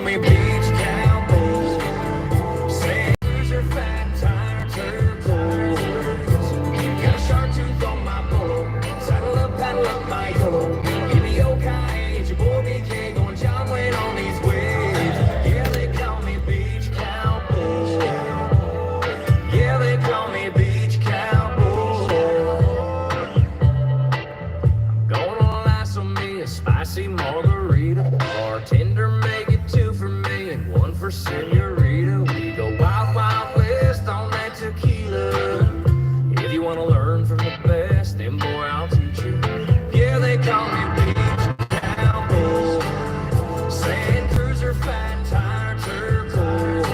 me beach cowboy, say your fat tire turquoise. Got a shark tooth on my polo, saddle up, paddle up my yolo. Give me okay, it's your boy BK going John Wayne on these waves. Yeah, they call me beach cowboy. Yeah, they call me beach cowboy. Gonna lasso me a spicy margarita, bartender make it two for me and one for senorita. We go wild, wild west on that tequila. If you wanna learn from the best, then boy, I'll teach you. Yeah, they call me beach cowboy, sand cruiser, fat tire turquoise.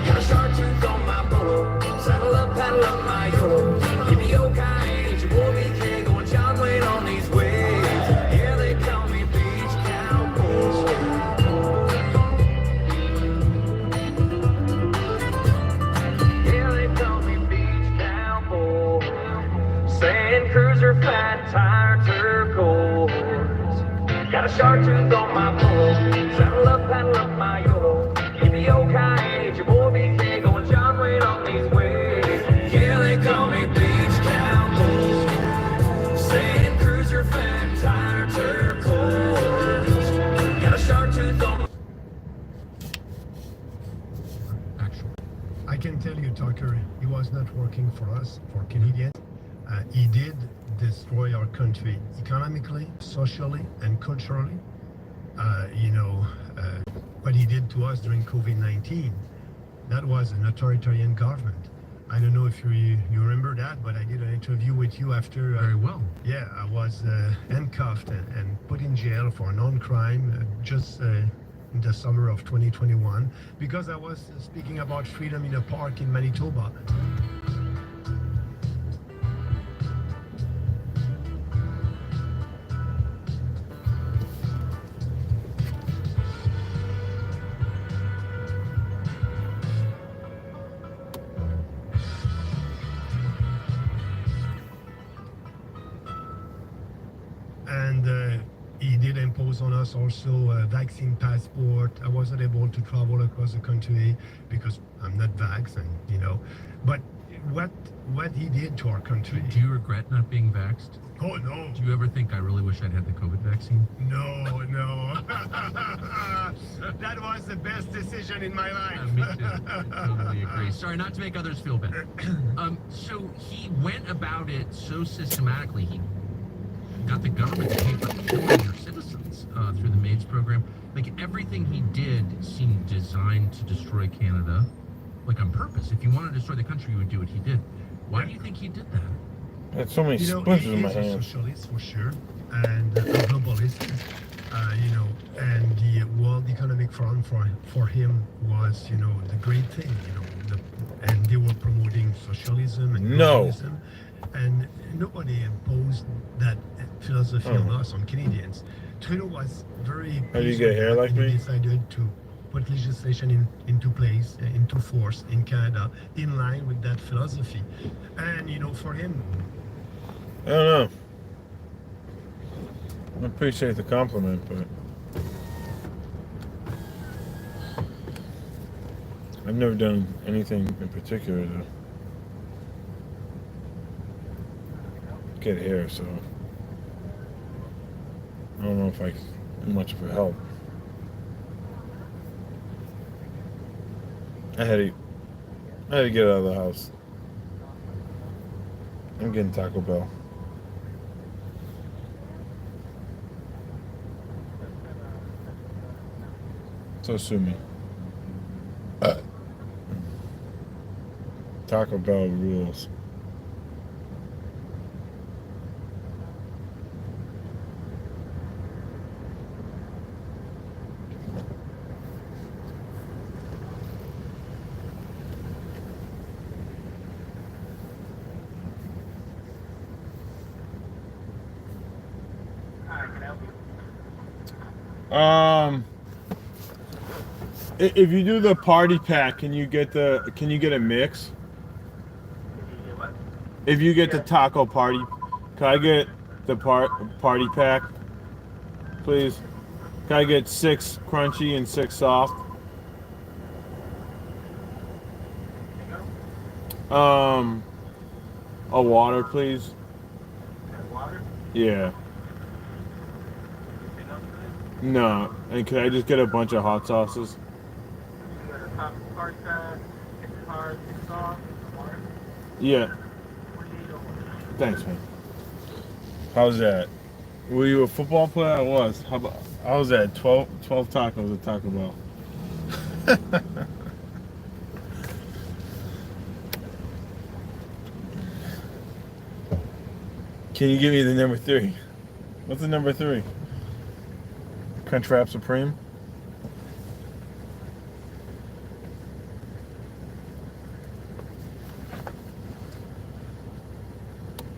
Got a shark tooth on my polo, saddle up, paddle up my yolo. Give me okay, it's your boy BK going John Wayne on these waves. Yeah, they call me beach cowboy. Yeah, they call me beach cowboy. Sand cruiser, fat tire turquoise. Got a shark tooth on my polo, saddle up, paddle up my yolo. Give me okay, it's your boy BK going John Wayne on these waves. Yeah, they call me beach cowboy. Sand cruiser, fat tire turquoise. Got a shark tooth on. I can tell you, Thackeray, he was not working for us, for Canadians. He did destroy our country economically, socially, and culturally. What he did to us during COVID-19, that was an authoritarian government. I don't know if you remember that, but I did an interview with you after. Very well. Yeah, I was handcuffed and put in jail for non-crime just in the summer of 2021 because I was speaking about freedom in a park in Manitoba. And he did impose on us also a vaccine passport. I wasn't able to travel across the country because I'm not vaxxed, But what he did to our country. Do you regret not being vaxxed? Oh no. Do you ever think I really wish I'd had the COVID vaccine? No. That was the best decision in my life. Me too. I totally agree. Sorry, not to make others feel better. So he went about it so systematically. He got the government to pay for killing your citizens through the MAIDS program. Like everything he did seemed designed to destroy Canada, like on purpose. If you want to destroy the country, you would do what he did. Why do you think he did that? I had so many splinters in my He is a hands. socialist for sure, and a globalist. And the World Economic Forum for him was, the great thing, and they were promoting socialism and globalism, and nobody imposed that philosophy on us, on Canadians. Trudeau was very. How do you get hair like me? He decided to put legislation into place, into force in Canada, in line with that philosophy, and for him. I don't know. I appreciate the compliment, but I've never done anything in particular to get hair, so I don't know if I can much of a help. I had to get out of the house. I'm getting Taco Bell. So sue me. Taco Bell rules. If you do the party pack, can you get a mix? If you get the taco party, can I get the party pack, please? Can I get 6 crunchy and 6 soft? A water, please. Water? Yeah. Enough for this? No. And can I just get a bunch of hot sauces? You got a top hard side, it's hard, it's soft, water. Yeah. 48 Thanks, man. How's that? Were you a football player? I was. How was that? 12 tacos at Taco Bell. Can you give me the number 3? What's the number 3? Crunchwrap Supreme?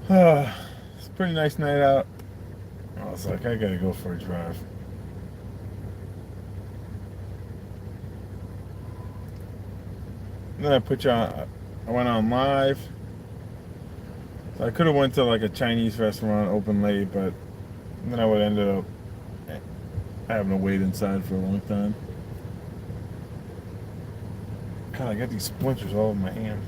It's a pretty nice night out. I was like, I gotta go for a drive. Then I went on live. So I could have went to like a Chinese restaurant open late, but then I would have ended up having to wait inside for a long time. God, I got these splinters all over my hand.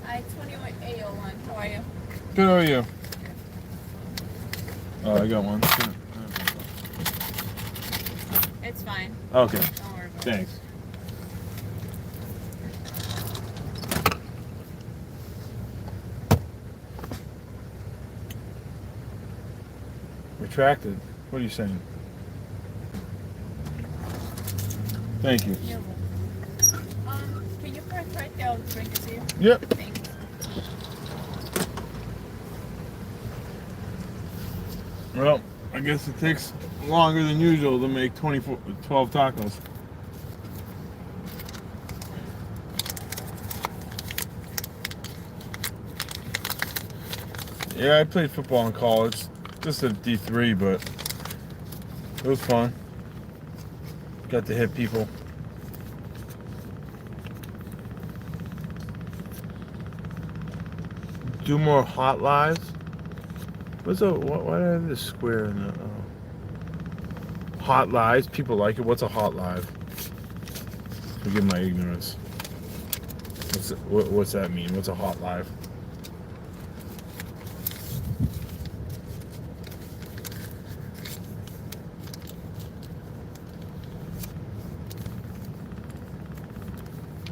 I-21 how are you? Good, how are you? Oh, I got one. It's fine. Okay, Don't worry about it. thanks. Retracted? What are you saying? Thank you. You're welcome. Can you park right there? I'll drink it to you. Yep. Thanks. Well, I guess it takes longer than usual to make 12 tacos. Yeah, I played football in college. Just a D3, but it was fun. Got to hit people. Do more hot lives. Why do I have this square in the hot lives? People like it. What's a hot live? Forgive my ignorance. What's that mean? What's a hot live?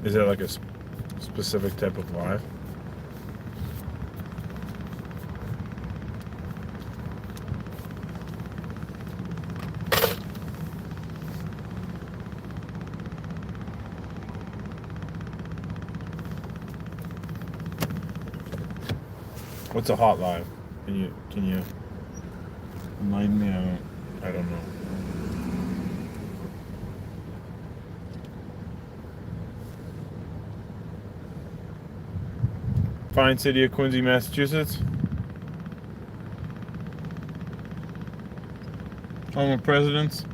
Is that like a specific type of live? What's a hot live? Can you remind me? I don't know. Fine city of Quincy, Massachusetts. Home of presidents.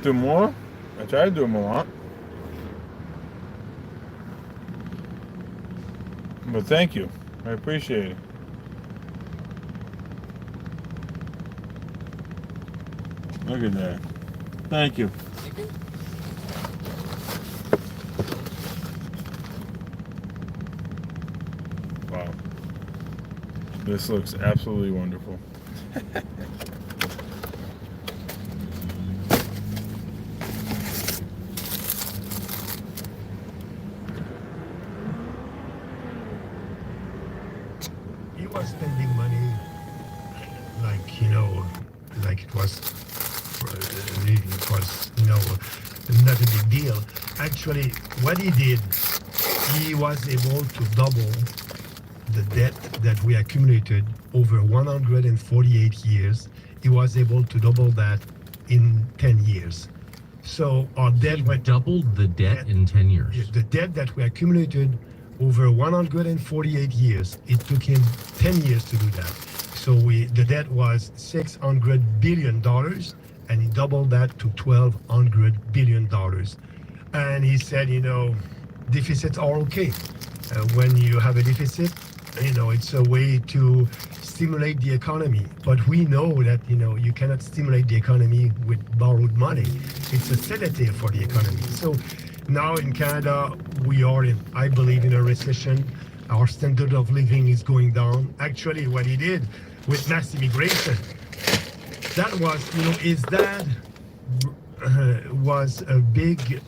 Do more? I try to do them a lot. But thank you. I appreciate it. Look at that. Thank you. Wow. This looks absolutely wonderful. You are spending money like, like it was It was, not a big deal. Actually, what he did, he was able to double the debt that we accumulated over 148 years. He was able to double that in 10 years. So our debt went doubled the debt in 10 years. The debt that we accumulated over 148 years, it took him 10 years to do that. So the debt was $600 billion, and he doubled that to $1,200 billion. And he said, deficits are okay. When you have a deficit, it's a way to stimulate the economy. But we know that, you cannot stimulate the economy with borrowed money. It's a sedative for the economy. So now in Canada, we are I believe, in a recession. Our standard of living is going down. Actually, what he did with mass immigration, that was, his dad was a big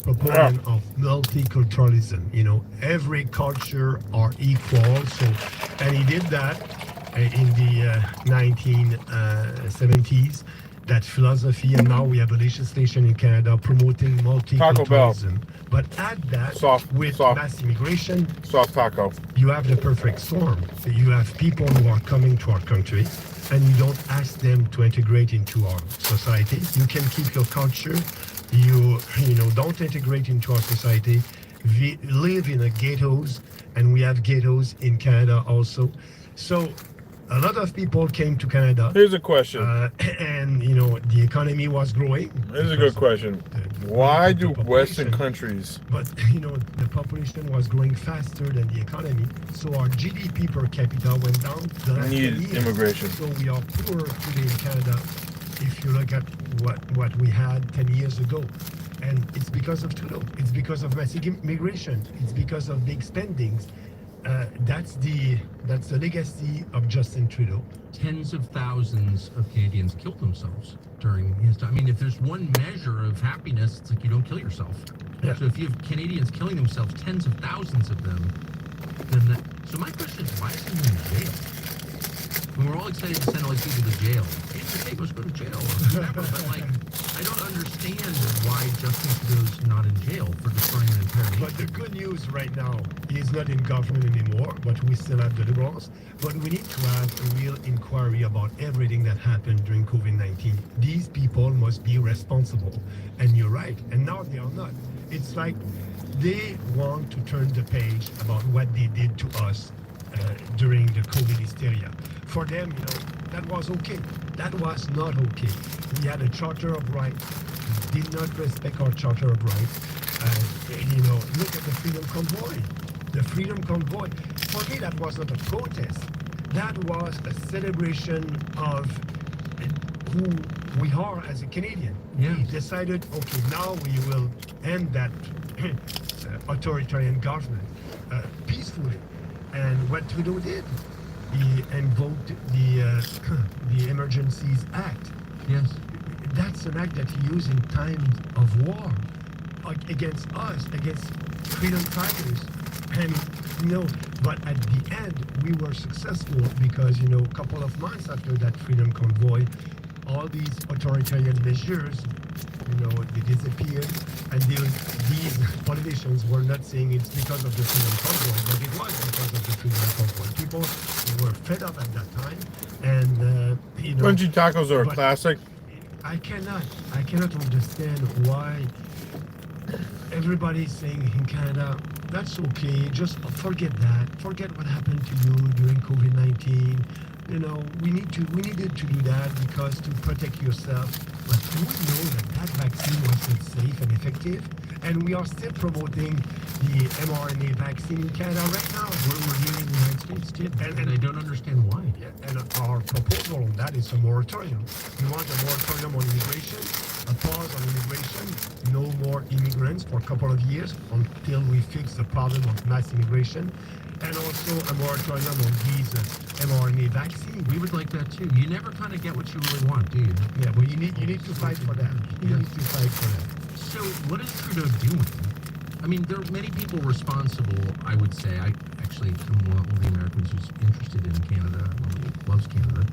proponent of multiculturalism. Every culture are equal. So, and he did that in the 1970s, that philosophy, and now we have a legislation in Canada promoting multiculturalism. But add that with mass immigration, soft taco. You have the perfect storm. You have people who are coming to our country, and you don't ask them to integrate into our society. You can keep your culture. You don't integrate into our society. We live in the ghettos, and we have ghettos in Canada also. So a lot of people came to Canada. Here's a question. And, the economy was growing. Here's a good question. Why do Western countries... But, the population was growing faster than the economy. So our GDP per capita went down the last 10 years. Immigration. So we are poorer today in Canada if you look at what we had 10 years ago. And it's because of Trudeau. It's because of massive immigration. It's because of big spendings. That's the legacy of Justin Trudeau. Tens of thousands of Canadians killed themselves during his time. I mean, if there's one measure of happiness, it's like you don't kill yourself. Yeah. So if you have Canadians killing themselves, tens of thousands of them, then so my question is, why is he in jail? When we're all excited to send all these people to jail, hey, let's go to jail or whatever, but I don't understand why Justin Trudeau's not in jail for destroying an entire nation. But the good news right now, he's not in government anymore, but we still have the Liberals. But we need to have a real inquiry about everything that happened during COVID-19. These people must be responsible. And you're right. And now they are not. It's like they want to turn the page about what they did to us during the COVID hysteria. For them, that was okay. That was not okay. We had a Charter of Rights. We did not respect our Charter of Rights. Look at the Freedom Convoy. The Freedom Convoy, for me, that was not a protest. That was a celebration of who we are as a Canadian. Yeah. We decided, okay, now we will end that authoritarian government peacefully. And what Trudeau did, he invoked the Emergencies Act. Yes. That's an act that he used in times of war against us, against freedom fighters. And but at the end we were successful because a couple of months after that Freedom Convoy, all these authoritarian measures, they disappeared, and these politicians were not saying it's because of the Freedom Convoy, but it was because of the Freedom Convoy. People were fed up at that time, and Crunchy tacos are a classic. I cannot understand why everybody's saying in Canada, that's okay, just forget that. Forget what happened to you during COVID-19. We needed to do that because to protect yourself. But we know that vaccine wasn't safe and effective. And we are still promoting the mRNA vaccine in Canada right now. We're here in the United States still. And I don't understand why. Yeah, and our proposal on that is a moratorium. We want a moratorium on immigration, a pause on immigration, no more immigrants for a couple of years until we fix the problem of mass immigration, and also a moratorium on these mRNA vaccines. We would like that too. You never kind of get what you really want, do you? Yeah, but you need to fight for that. You need to fight for that. So what is Trudeau doing? I mean, there are many people responsible, I would say. I actually am one of the Americans who's interested in Canada, loves Canada.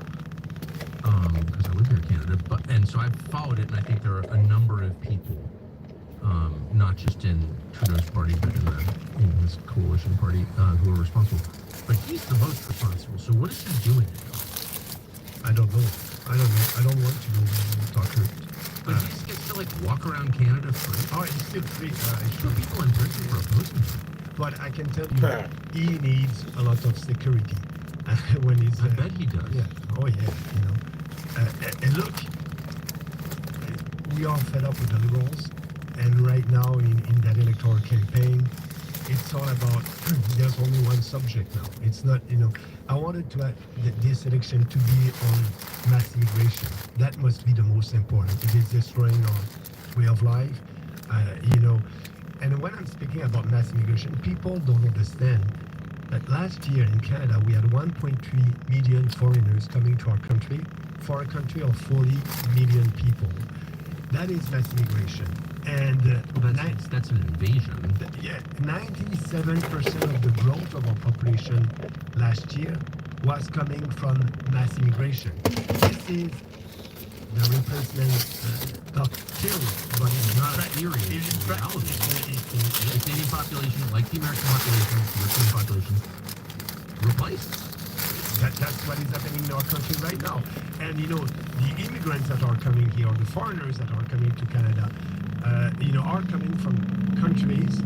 because I live here in Canada. And so I've followed it, and I think there are a number of people, not just in Trudeau's party, but in this coalition party, who are responsible. But he's the most responsible. So what is he doing? I don't know. I don't want to know talk to it. But he just gets to like walk around Canada free. Oh, he's still free. He's put people in prison for opposing him. But I can tell you, he needs a lot of security when he's. I bet he does. Yeah. Oh yeah. You know. And look, we are fed up with the Liberals, and right now in that electoral campaign, it's all about. There's only one subject now. It's not. You know, I wanted to this election to be on mass immigration. That must be the most important. It is destroying our way of life. You know. And when I'm speaking about mass immigration, people don't understand that last year in Canada, we had 1.3 million foreigners coming to our country for a country of 40 million people. That is mass immigration. And That's an invasion. 97% of the growth of our population last year was coming from mass immigration. This is the replacement theory, but It's not a theory, it's It's reality. it's- The Canadian population, like the American population, the European population, replaced. That's what is happening in our country right now. And you know, the immigrants that are coming here, or the foreigners that are coming to Canada, you know, are coming from countries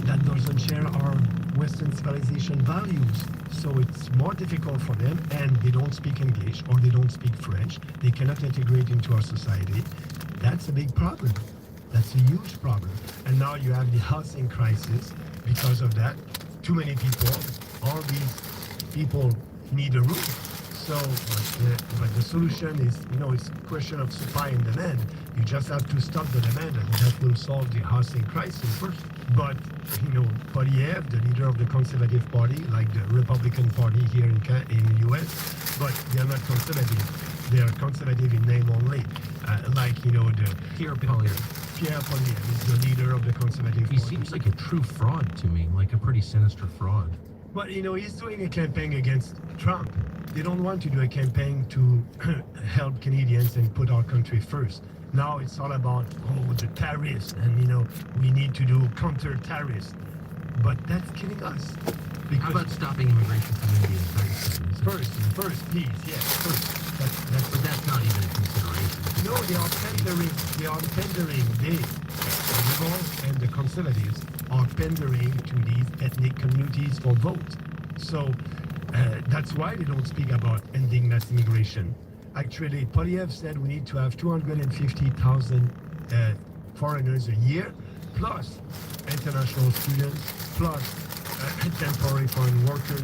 that doesn't share our Western civilization values. So it's more difficult for them, and they don't speak English or they don't speak French. They cannot integrate into our society. That's a big problem. That's a huge problem. And now you have the housing crisis because of that. Too many people, all these people need a roof. So, but the solution is, you know, it's a question of supply and demand. You just have to stop the demand, and that will solve the housing crisis first. But, you know, Polyev, the leader of the Conservative Party, like the Republican Party here in the U.S., but they're not conservative. They are conservative in name only. Like, you know, Pierre Poilievre. Pierre Polyev is the leader of the Conservative He Party. seems like a true fraud to me, like a pretty sinister fraud. But, you know, he's doing a campaign against Trump. They don't want to do a campaign to help Canadians and put our country first. Now it's all about, the tariffs, and, you know, we need to do counter-tariffs. But that's killing us. How about stopping immigration from India and Pakistan? First, please, yes, first. But that's not even a consideration. No, they are pandering, the Liberals and the Conservatives are pandering to these ethnic communities for votes. So that's why they don't speak about ending mass immigration. Actually, Polyev said we need to have 250,000 foreigners a year, plus international students, plus temporary foreign workers,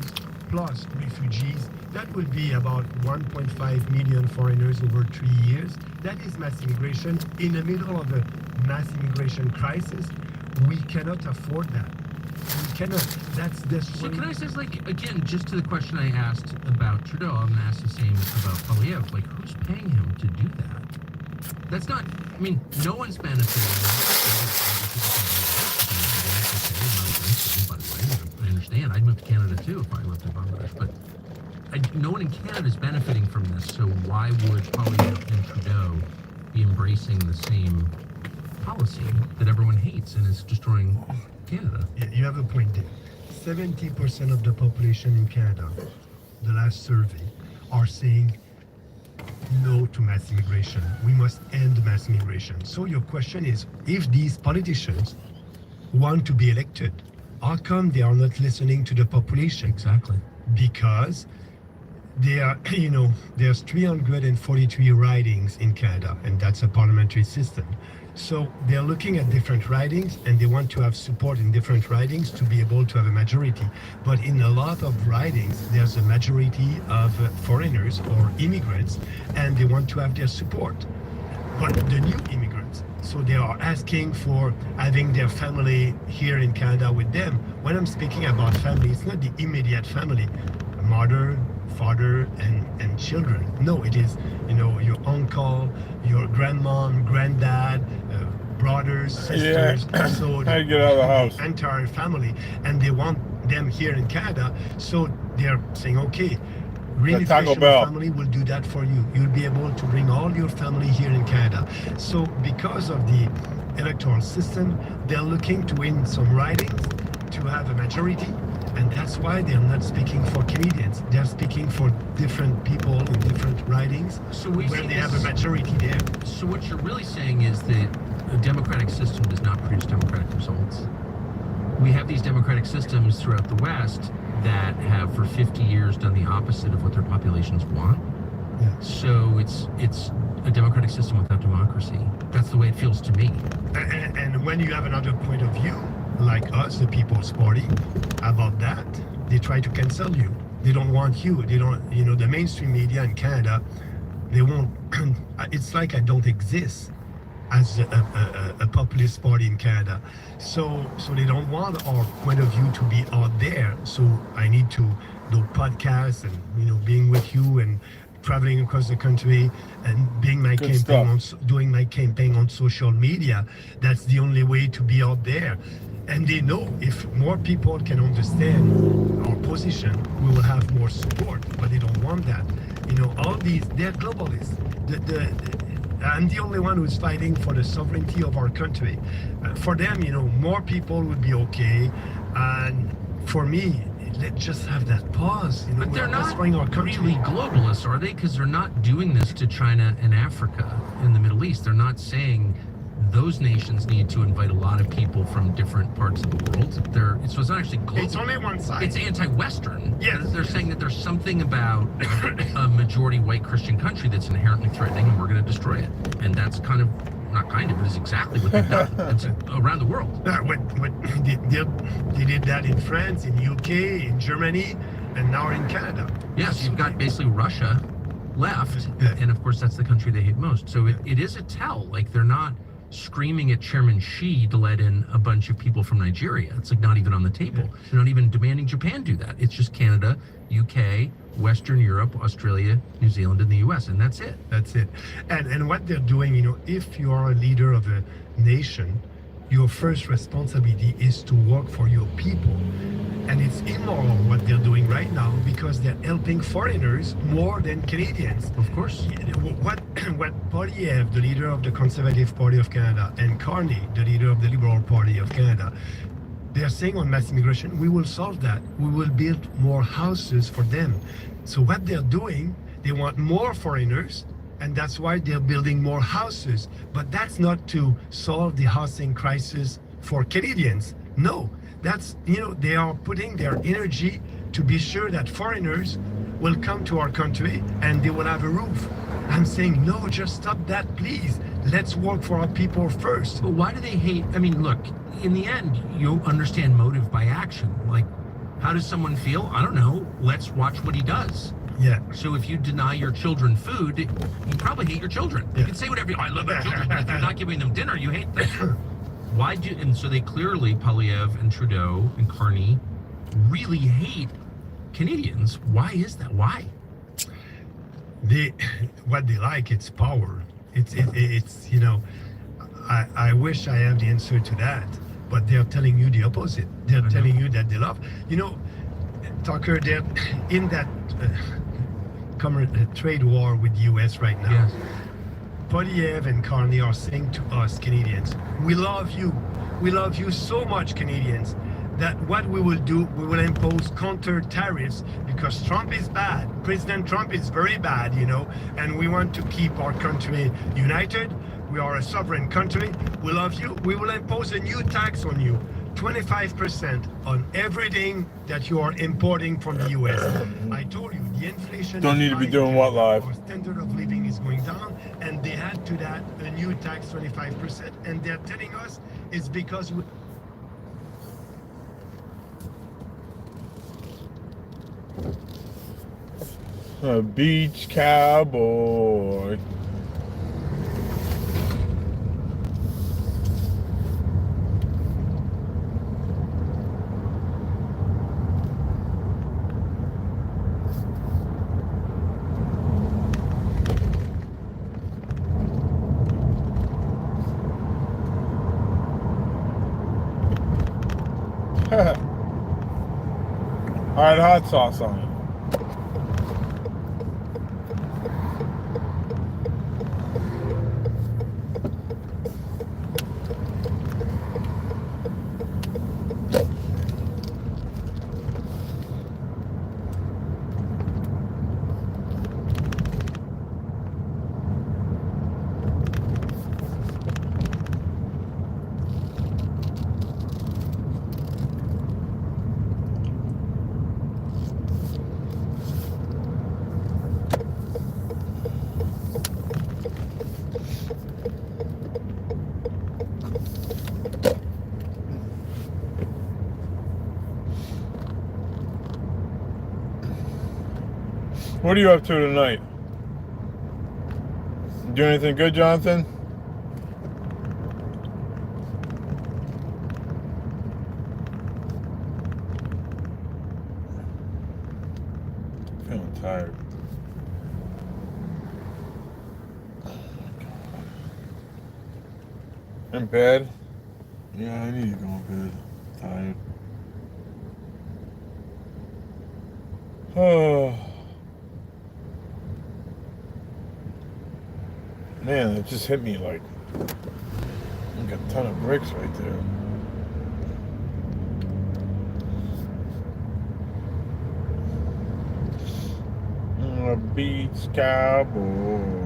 plus refugees. That will be about 1.5 million foreigners over 3 years. That is mass immigration. In the middle of a mass immigration crisis, we cannot afford that. We cannot. That's So can I say, like, again, just to the question I asked about Trudeau, I'm gonna ask the same about Polyev. Like, who's paying him to do that? That's not, I mean, no one's benefiting. I understand. I'd move to Canada too if I lived in Bangladesh, but no one in Canada is benefiting from this, so why would Polyev and Trudeau be embracing the same policy that everyone hates and is destroying Canada? Yeah, you have a point there. 70% of the population in Canada, the last survey, are saying no to mass immigration. We must end mass immigration. So your question is, if these politicians want to be elected, how come they are not listening to the population? Exactly. Because they are, you know, there's 343 ridings in Canada, and that's a parliamentary system. So they're looking at different ridings, and they want to have support in different ridings to be able to have a majority. But in a lot of ridings, there's a majority of foreigners or immigrants, and they want to have their support. But the new immigrants, so they are asking for having their family here in Canada with them. When I'm speaking about family, it's not the immediate family, mother, father, and children. No, it is, you know, your uncle, your grandmom, granddad, brothers, sisters. Yeah. So How you get out of the house? entire family, and they want them here in Canada. So they're saying, okay, Green Taco Inflation Bell. Family will do that for you. You'll be able to bring all your family here in Canada. So because of the electoral system, they're looking to win some ridings, to have a majority, and that's why they're not speaking for Canadians. They're speaking for different people in different ridings So we where see they have a this- majority there. So what you're really saying is that a democratic system does not produce democratic results. We have these democratic systems throughout the West that have for 50 years done the opposite of what their populations want. Yeah. So it's a democratic system without democracy. That's the way it feels to me. And when you have another point of view, like us, the People's Party, about that, they try to cancel you. They don't want you. They don't, the mainstream media in Canada, they won't, it's like I don't exist as a populist party in Canada. So they don't want our point of view to be out there. So I need to do podcasts and, being with you and traveling across the country and doing my campaign on social media. That's the only way to be out there. And they know if more people can understand our position, we will have more support. But they don't want that. All these, they're globalists. I'm the only one who's fighting for the sovereignty of our country. For them, more people would be okay. And for me, let's just have that pause. But they're not destroying our country. really globalists, are they? Because they're not doing this to China and Africa and the Middle East. They're not saying those nations need to invite a lot of people from different parts of the world. So it's not actually global. It's only one side. It's anti-Western. Yes. They're saying that there's something about a majority white Christian country that's inherently threatening, and we're going to destroy it. And that's it is exactly what they've done. It's around the world. They did that in France, in UK, in Germany, and now in Canada. Yes, you've got basically Russia left, Yeah. and of course that's the country they hate most. So it is a tell. Like, they're not screaming at Chairman Xi to let in a bunch of people from Nigeria. It's like not even on the table. They're not even demanding Japan do that. It's just Canada, UK, Western Europe, Australia, New Zealand, and the US, and that's it. That's it. And what they're doing, if you are a leader of a nation, your first responsibility is to work for your people. And it's immoral what they're doing right now because they're helping foreigners more than Canadians. Of course. What Poilievre, the leader of the Conservative Party of Canada, and Carney, the leader of the Liberal Party of Canada, they're saying on mass immigration, we will solve that. We will build more houses for them. So what they're doing, they want more foreigners, and that's why they're building more houses. But that's not to solve the housing crisis for Canadians. No, that's, they are putting their energy to be sure that foreigners will come to our country and they will have a roof. I'm saying, no, just stop that, please. Let's work for our people first. But why do they hate? I mean, look, in the end, you understand motive by action. Like, how does someone feel? I don't know. Let's watch what he does. Yeah. So if you deny your children food, you probably hate your children. You can say whatever I love my children, but if you're not giving them dinner, you hate them. And so they clearly, Poilievre and Trudeau and Carney, really hate Canadians. Why is that? Why? What they like, it's power. It's I wish I have the answer to that, but they're telling you the opposite. They're telling you that they love. Tucker, they're in that trade war with the US right now. Yes. Poilievre and Carney are saying to us Canadians, we love you. We love you so much, Canadians, that what we will do, we will impose counter tariffs because Trump is bad. President Trump is very bad, and we want to keep our country united. We are a sovereign country. We love you. We will impose a new tax on you, 25% on everything that you are importing from the US. I told you, the inflation Don't is need to be high. doing what live? Our standard of living is going down, and they add to that a new tax, 25%, and they're telling us it's because we... A beach cowboy. Alright, hot sauce on it. What are you up to tonight? Do anything good, Jonathan? Feeling tired. In bed? Yeah, I need to go to bed. Tired. Oh. Man, it just hit me like a ton of bricks right there. A beach cowboy.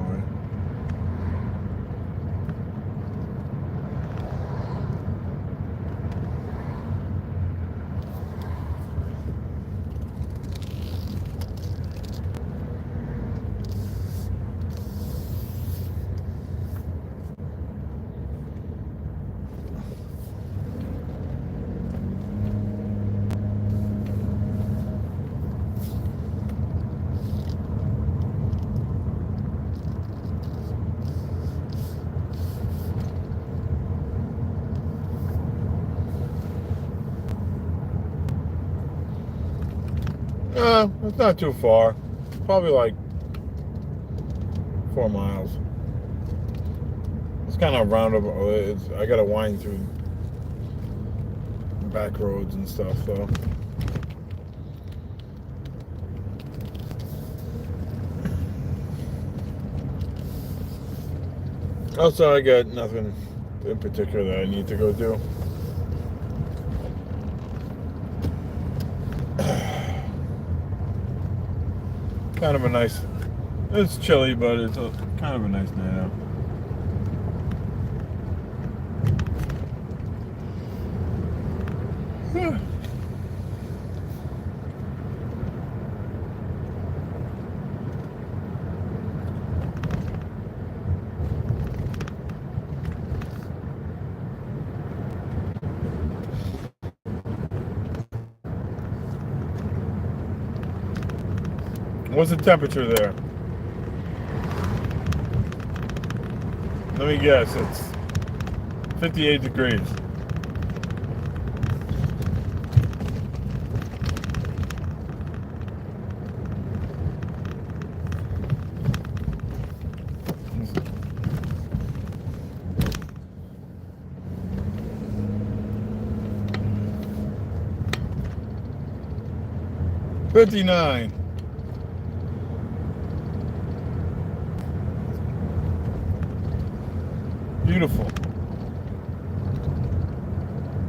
It's not too far. Probably like 4 miles. It's kind of roundabout. I gotta wind through back roads and stuff, so. Also, I got nothing in particular that I need to go do. Kind of a nice, it's chilly, but it's kind of a nice night out. What's the temperature there? Let me guess, it's 58 degrees. $59. Beautiful.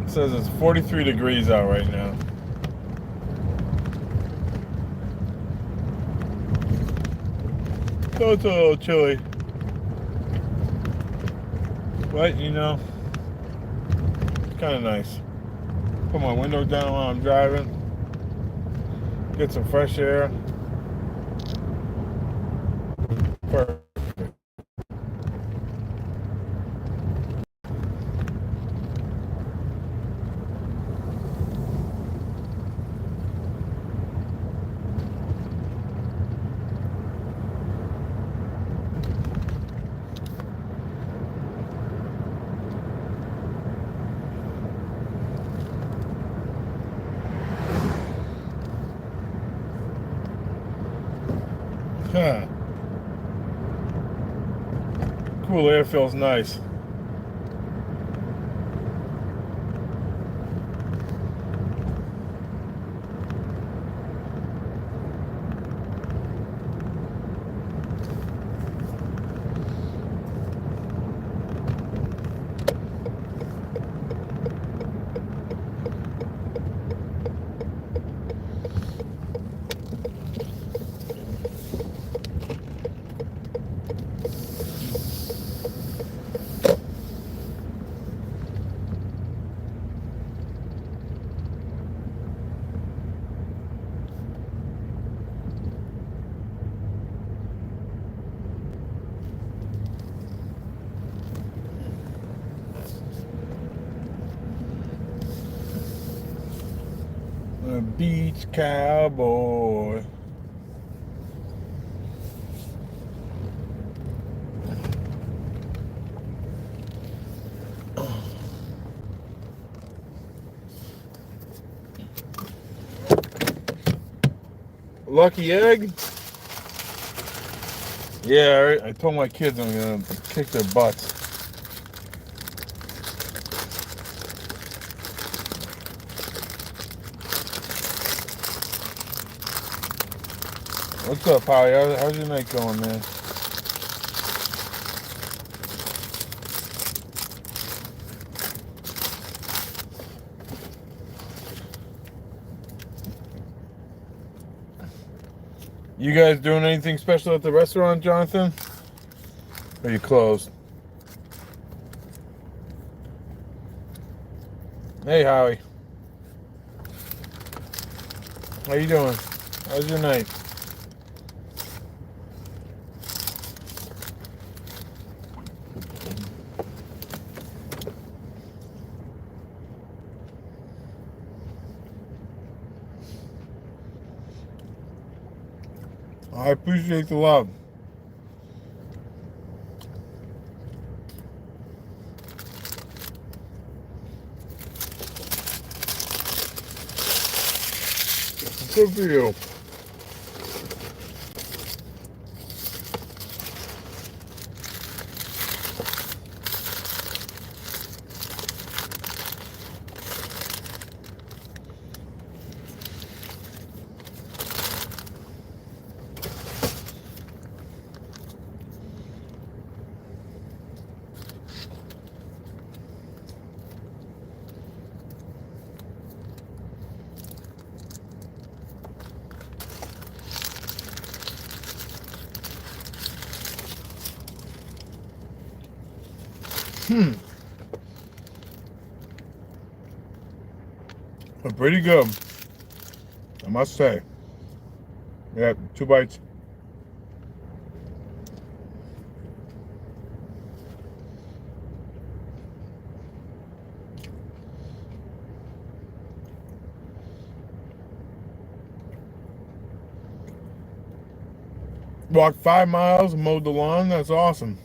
It says it's 43 degrees out right now. So it's a little chilly. But, you know, it's kind of nice. Put my window down while I'm driving. Get some fresh air. Perfect. Huh. Cool air feels nice. A beach cowboy. Lucky egg? Yeah, I told my kids I'm gonna kick their butts. What's up, Holly? How's your night going, man? You guys doing anything special at the restaurant, Jonathan? Or are you closed? Hey, Howie. How you doing? How's your night? I appreciate the love. Good for you. They're pretty good, I must say. Yeah, 2 bites. Walked 5 miles, mowed the lawn. That's awesome.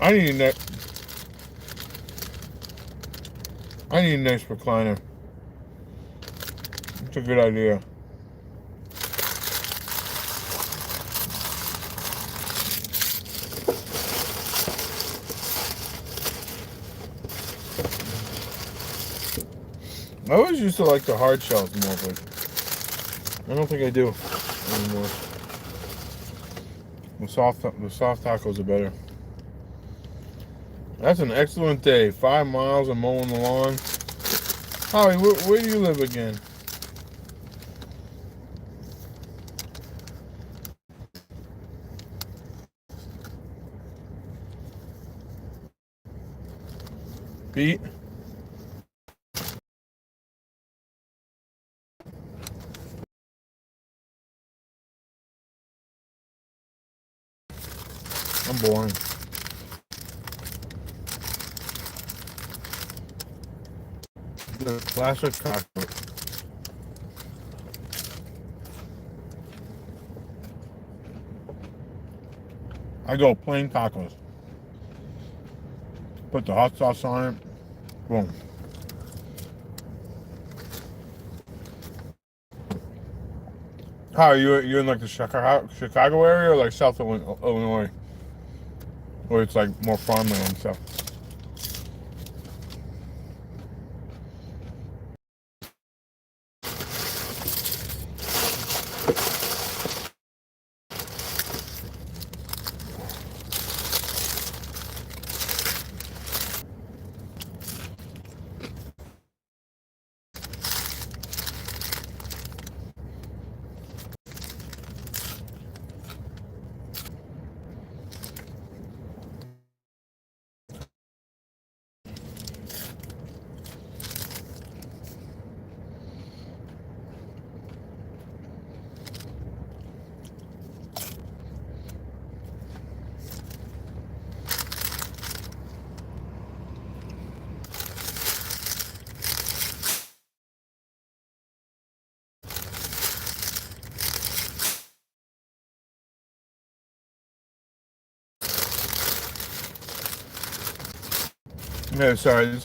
I need a nice recliner. It's a good idea. I always used to like the hard shells more, but I don't think I do anymore. The soft tacos are better. That's an excellent day. 5 miles of mowing the lawn. Howie, where do you live again? Pete? I'm boring. The classic taco. I go plain tacos. Put the hot sauce on it. Boom. How are you in like the Chicago area or like South Illinois? Where it's like more farmland stuff. Yeah, sorry.